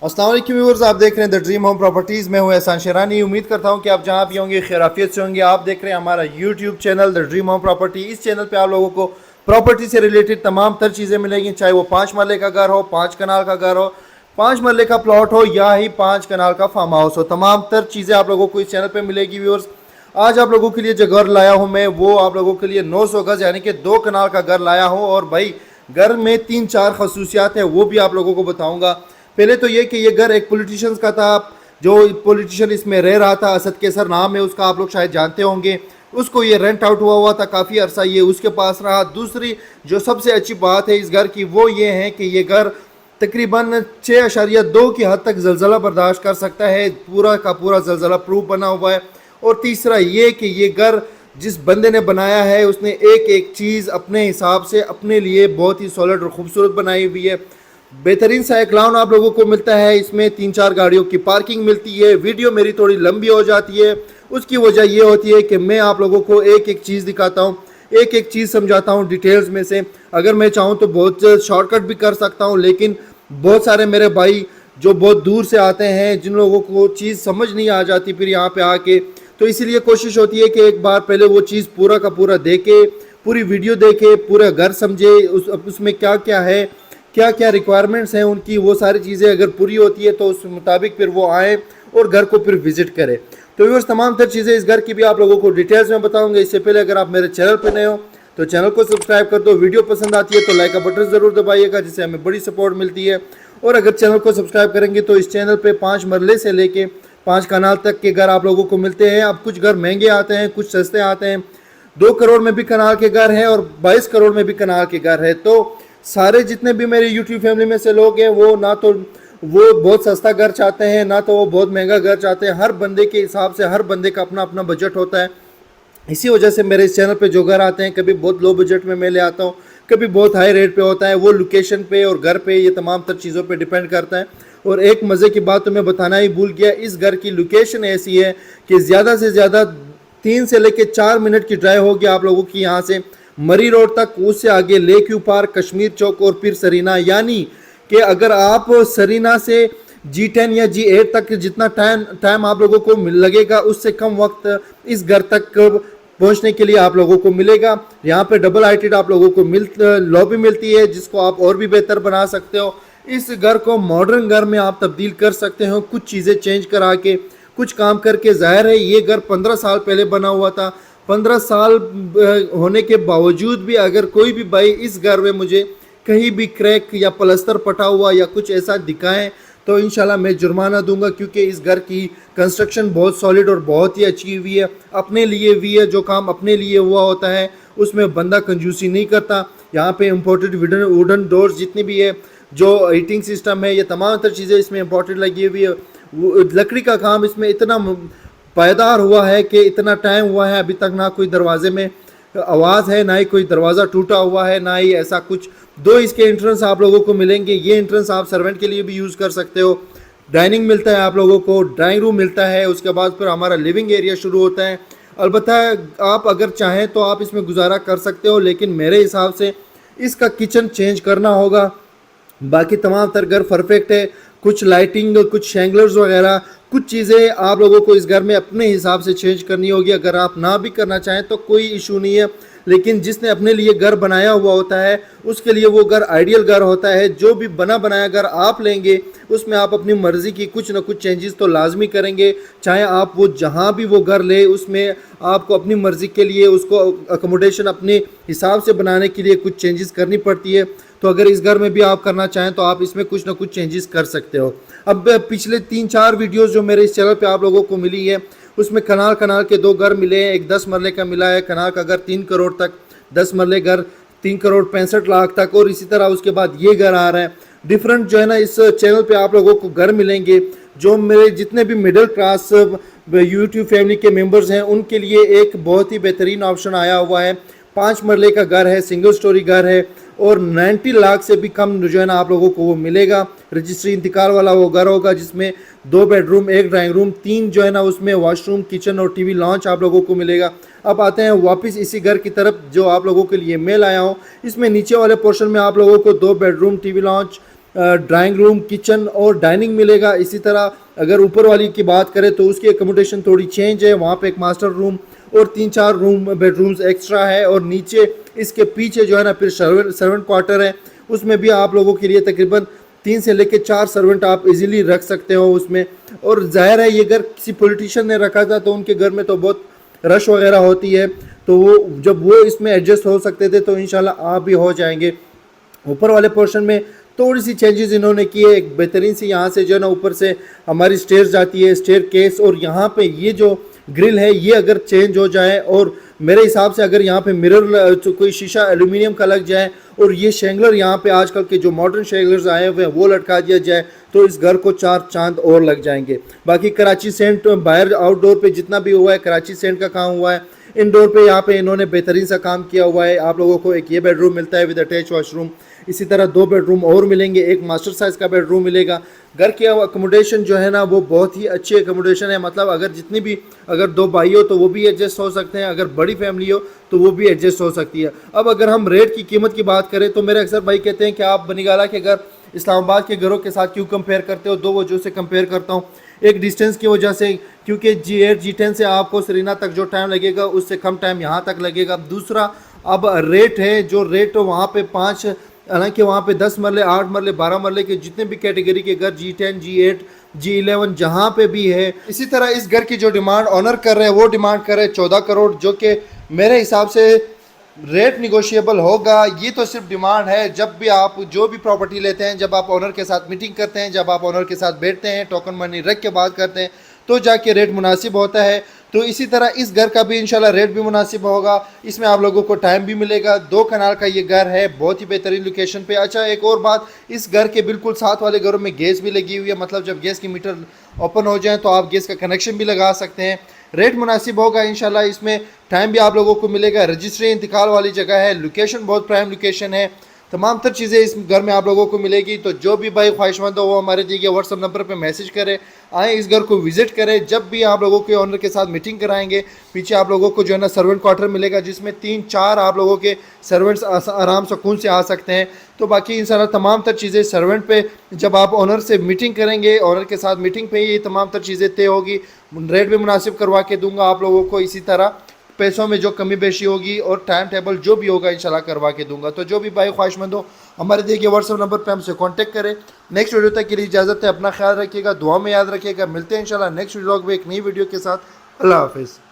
अस्सलाम वालेकुम व्यूअर्स, आप देख रहे हैं द ड्रीम होम प्रॉपर्टीज़ में हूँ एहसान शेरानी। उम्मीद करता हूँ कि आप जहाँ भी होंगे खैराफियत से होंगे। आप देख रहे हैं हमारा YouTube channel the dream home property. इस चैनल पे आप लोगों को प्रॉपर्टी से रिलेटेड तमाम तर चीज़ें मिलेंगी, चाहे वो 5 मरले का घर हो, 5 कनाल का घर हो, 5 मरले का प्लॉट हो या ही 5 कनाल का फार्म हाउस हो। तमाम तर चीज़ें आप लोगों को इस चैनल पर मिलेगी व्यूअर्स। आज आप लोगों के लिए जो घर लाया हूँ मैं, वो आप लोगों के लिए 900 गज यानी कि 2 कनाल का घर लाया हूँ। और भाई घर में 3-4 खसूसियात हैं, वो भी आप लोगों को बताऊँगा। पहले तो ये कि ये घर एक पॉलिटिशियंस का था। जो पॉलिटिशियन इसमें रह रहा था, असद केसर नाम है उसका, आप लोग शायद जानते होंगे। उसको ये रेंट आउट हुआ था, काफ़ी अरसा ये उसके पास रहा। दूसरी जो सबसे अच्छी बात है इस घर की, वो ये है कि ये घर तकरीबन 6.2 की हद तक जलजला बर्दाश्त कर सकता है। पूरा का पूरा जलजला प्रूफ बना हुआ है। और तीसरा ये कि ये घर जिस बंदे ने बनाया है, उसने एक एक चीज़ अपने हिसाब से अपने लिए बहुत ही सॉलिड और ख़ूबसूरत बनाई हुई है। बेहतरीन सा एक ग्राउंड आप लोगों को मिलता है। इसमें 3-4 गाड़ियों की पार्किंग मिलती है। वीडियो मेरी थोड़ी लंबी हो जाती है, उसकी वजह ये होती है कि मैं आप लोगों को एक एक चीज़ दिखाता हूँ, एक एक चीज़ समझाता हूँ डिटेल्स में से। अगर मैं चाहूँ तो बहुत शॉर्टकट भी कर सकता हूँ, लेकिन बहुत सारे मेरे भाई जो बहुत दूर से आते हैं, जिन लोगों को चीज़ समझ नहीं आ जाती फिर यहाँ पे आके, तो इसीलिए कोशिश होती है कि एक बार पहले वो चीज़ पूरा का पूरा देखे, पूरी वीडियो देखे, पूरा घर समझे, उसमें क्या क्या है, क्या क्या रिक्वायरमेंट्स हैं उनकी, वो सारी चीज़ें अगर पूरी होती है तो उस मुताबिक फिर वो आए और घर को फिर विजिट करें। तो व्यूअर्स, तमाम तर चीज़ें इस घर की भी आप लोगों को डिटेल्स में बताऊंगा। इससे पहले अगर आप मेरे चैनल पर नए हो तो चैनल को सब्सक्राइब कर दो। वीडियो पसंद आती है तो लाइक का बटन ज़रूर दबाइएगा, जिससे हमें बड़ी सपोर्ट मिलती है। और अगर चैनल को सब्सक्राइब करेंगे तो इस चैनल पर 5 मरले से लेके 5 कनाल तक के घर आप लोगों को मिलते हैं। अब कुछ घर महंगे आते हैं, कुछ सस्ते आते हैं। 2 करोड़ में भी कनाल के घर हैं और 22 करोड़ में भी कनाल के घर है। तो सारे जितने भी मेरे यूट्यूब फैमिली में से लोग हैं, वो ना तो वो बहुत सस्ता घर चाहते हैं, ना तो वो बहुत महंगा घर चाहते हैं। हर बंदे के हिसाब से हर बंदे का अपना अपना बजट होता है। इसी वजह से मेरे इस चैनल पे जो घर आते हैं, कभी बहुत लो बजट में मैं ले आता हूँ, कभी बहुत हाई रेट पे होता है। वो लोकेशन पे और घर पे, ये तमाम तर चीज़ों पे डिपेंड करता है। और एक मज़े की बात तो मैं बताना ही भूल गया, इस घर की लोकेशन ऐसी है कि ज़्यादा से ज़्यादा 3 से लेकर 4 मिनट की ड्राइव होगी आप लोगों की यहाँ से मरी रोड तक। उससे आगे लेक व्यू पार्क, कश्मीर चौक और फिर सरीना। यानी कि अगर आप सरीना से G10 या G8 तक जितना टाइम आप लोगों को लगेगा, उससे कम वक्त इस घर तक पहुंचने के लिए आप लोगों को मिलेगा। यहाँ पे डबल हाइटेड आप लोगों को लॉबी मिलती है, जिसको आप और भी बेहतर बना सकते हो। इस घर को मॉडर्न घर में आप तब्दील कर सकते हो, कुछ चीज़ें चेंज करा के, कुछ काम करके। जाहिर है ये घर 15 साल पहले बना हुआ था। 15 साल होने के बावजूद भी अगर कोई भी भाई इस घर में मुझे कहीं भी क्रैक या प्लस्तर पटा हुआ या कुछ ऐसा दिखाएं, तो इंशाल्लाह मैं जुर्माना दूंगा, क्योंकि इस घर की कंस्ट्रक्शन बहुत सॉलिड और बहुत ही अच्छी हुई है, अपने लिए हुई है। जो काम अपने लिए हुआ होता है उसमें बंदा कंजूसी नहीं करता। यहाँ पे इम्पोर्टेड वुडन डोर्स जितनी भी है, जो हीटिंग सिस्टम है, ये तमाम तर चीज़ें इसमें इम्पोर्टेड लगी हुई है। लकड़ी का काम इसमें इतना पायदार हुआ है कि इतना टाइम हुआ है, अभी तक ना कोई दरवाजे में आवाज़ है, ना ही कोई दरवाज़ा टूटा हुआ है, ना ही ऐसा कुछ। 2 इसके एंट्रेंस आप लोगों को मिलेंगे। ये एंट्रेंस आप सर्वेंट के लिए भी यूज़ कर सकते हो। डाइनिंग मिलता है आप लोगों को, ड्राइंग रूम मिलता है, उसके बाद फिर हमारा लिविंग एरिया शुरू होता है। अलबत्ता आप अगर चाहें तो आप इसमें गुजारा कर सकते हो, लेकिन मेरे हिसाब से इसका किचन चेंज करना होगा। बाकी तमाम तर घर परफेक्ट है। कुछ लाइटिंग, कुछ शैंगलर्स वगैरह, कुछ चीज़ें आप लोगों को इस घर में अपने हिसाब से चेंज करनी होगी। अगर आप ना भी करना चाहें तो कोई इशू नहीं है, लेकिन जिसने अपने लिए घर बनाया हुआ होता है उसके लिए वो घर आइडियल घर होता है। जो भी बना बनाया घर आप लेंगे, उसमें आप अपनी मर्ज़ी की कुछ ना कुछ चेंजेस तो लाजमी करेंगे। चाहे आप वो जहाँ भी वो घर ले, उसमें आपको अपनी मर्ज़ी के लिए उसको अकोमोडेशन अपने हिसाब से बनाने के लिए कुछ चेंजेस करनी पड़ती है। तो अगर इस घर में भी आप करना चाहें तो आप इसमें कुछ ना कुछ चेंजेस कर सकते हो। अब पिछले 3-4 वीडियोस जो मेरे इस चैनल पे आप लोगों को मिली है, उसमें कनाल के 2 घर मिले हैं। एक 10 मरले का मिला है, कनाल का घर 3 करोड़ तक, 10 मरले घर 3 करोड़ 65 लाख तक, और इसी तरह उसके बाद ये घर आ रहा है। डिफरेंट जो है ना इस चैनल पे आप लोगों को घर मिलेंगे। जो मेरे जितने भी मिडिल क्लास यूट्यूब फैमिली के मेम्बर्स हैं, उनके लिए एक बहुत ही बेहतरीन ऑप्शन आया हुआ है। 5 मरले का घर है, सिंगल स्टोरी घर है, और 90 लाख से भी कम जो है ना आप लोगों को वो मिलेगा। रजिस्ट्री इंतकाल वाला वो घर होगा, जिसमें 2 बेडरूम, 1 ड्राइंग रूम, 3 जो है ना उसमें वॉशरूम, किचन और टीवी लॉन्च आप लोगों को मिलेगा। अब आते हैं वापस इसी घर की तरफ जो आप लोगों के लिए मैं लाया हूँ। इसमें नीचे वाले पोर्शन में आप लोगों को 2 bedroom, TV launch, drawing room, kitchen और डाइनिंग मिलेगा। इसी तरह अगर ऊपर वाली की बात करें तो उसकी एकोमोडेशन थोड़ी चेंज है, वहाँ पे एक मास्टर रूम और 3-4 रूम बेडरूम्स एक्स्ट्रा है, और नीचे इसके पीछे जो है ना फिर सर्वेंट क्वार्टर है, उसमें भी आप लोगों के लिए तकरीबन 3 से लेकर 4 सर्वेंट आप इजीली रख सकते हो उसमें। और जाहिर है ये घर किसी पॉलिटिशियन ने रखा था तो उनके घर में तो बहुत रश वगैरह होती है, तो वो जब वो इसमें एडजस्ट हो सकते थे तो इंशाल्लाह आप भी हो जाएंगे। ऊपर वाले पोर्शन में थोड़ी सी चेंजेस इन्होंने किए, एक बेहतरीन सी यहाँ से जो है ना ऊपर से हमारी स्टेयर्स जाती है, स्टेयर केस, और यहाँ पे ये जो ग्रिल है ये अगर चेंज हो जाए, और मेरे हिसाब से अगर यहाँ पे मिरर कोई शीशा एल्यूमिनियम का लग जाए और ये शेंगलर यहाँ पे आजकल के जो मॉडर्न शेंगलर्स आए हुए हैं वो लटका दिया जाए तो इस घर को 4 चांद और लग जाएंगे। बाकी कराची सेंट बाहर आउटडोर पे जितना भी हुआ है कराची सेंट का काम हुआ है, इंडोर पे यहाँ पे इन्होंने बेहतरीन सा काम किया हुआ है। आप लोगों को एक ये बेडरूम मिलता है विद अटैच वॉशरूम, इसी तरह 2 बेडरूम और मिलेंगे, एक मास्टर साइज का बेडरूम मिलेगा। घर की अकोमोडेशन जो है ना वो बहुत ही अच्छी अकोमोडेशन है, मतलब अगर जितनी भी अगर 2 भाई हो तो वो भी एडजस्ट हो सकते हैं, अगर बड़ी फैमिली हो तो वो भी एडजस्ट हो सकती है। अब अगर हम रेट की कीमत की बात करें तो मेरे अक्सर भाई कहते हैं कि आप बनीगाला के घर इस्लामाबाद के घरों के साथ क्यों कंपेयर करते हो। 2 वजहों से कंपेयर करता हूँ, एक डिस्टेंस की वजह से, क्योंकि G8 G10 से आपको सरीना तक जो टाइम लगेगा उससे कम टाइम यहाँ तक लगेगा। दूसरा अब रेट है, जो रेट वहाँ पे 5, हालांकि वहाँ पे 10 मरले, 8 मरले, 12 मरले के जितने भी कैटेगरी के घर G10 G8 G11 जहाँ पे भी है। इसी तरह इस घर की जो डिमांड ऑनर कर रहे हैं वो डिमांड कर रहे हैं 14 करोड़, जो कि मेरे हिसाब से रेट निगोशिएबल होगा। ये तो सिर्फ डिमांड है, जब भी आप जो भी प्रॉपर्टी लेते हैं, जब आप ऑनर के साथ मीटिंग करते हैं, जब आप ऑनर के साथ बैठते हैं, टोकन मनी रख के बात करते हैं तो जाके रेट मुनासिब होता है। तो इसी तरह इस घर का भी इंशाल्लाह रेट भी मुनासिब होगा, इसमें आप लोगों को टाइम भी मिलेगा। 2 कनाल का ये घर है, बहुत ही बेहतरीन लोकेशन पे। अच्छा एक और बात, इस घर के बिल्कुल साथ वाले घरों में गैस भी लगी हुई है, मतलब जब गैस की मीटर ओपन हो जाए तो आप गैस का कनेक्शन भी लगा सकते हैं। रेट मुनासिब होगा इंशाल्लाह, इसमें टाइम भी आप लोगों को मिलेगा। रजिस्ट्री इंतकाल वाली जगह है, लोकेशन बहुत प्राइम लोकेशन है, तमाम तर चीज़ें इस घर में आप लोगों को मिलेगी। तो जो भी भाई ख्वाहिशमंद हो वो हमारे दिए गए व्हाट्सअप नंबर पे मैसेज करें, आए इस घर को विजिट करें। जब भी आप लोगों के ऑनर के साथ मीटिंग कराएंगे, पीछे आप लोगों को जो है ना सर्वेंट क्वार्टर मिलेगा जिसमें 3-4 आप लोगों के सर्वेंट्स आराम सुकून से आ सकते हैं। तो बाकी इंशाल्लाह तमाम तर चीज़ें सर्वेंट पे जब आप ऑनर से मीटिंग करेंगे, ऑनर के साथ मीटिंग पे ये तमाम तर चीज़ें तय होगी। रेट भी मुनासिब करवा के दूंगा आप लोगों को, इसी तरह पैसों में जो कमी बेशी होगी और टाइम टेबल जो भी होगा इंशाल्लाह करवा के दूंगा। तो जो भी भाई ख्वाहिशमंद हो हमारे दिए गए व्हाट्सअप नंबर पे हमसे कांटेक्ट करें। नेक्स्ट वीडियो तक के लिए इजाज़त है, अपना ख्याल रखिएगा, दुआ में याद रखिएगा। मिलते हैं इंशाल्लाह नेक्स्ट व्लॉग में एक नई वीडियो के साथ। अल्लाह हाफिज़।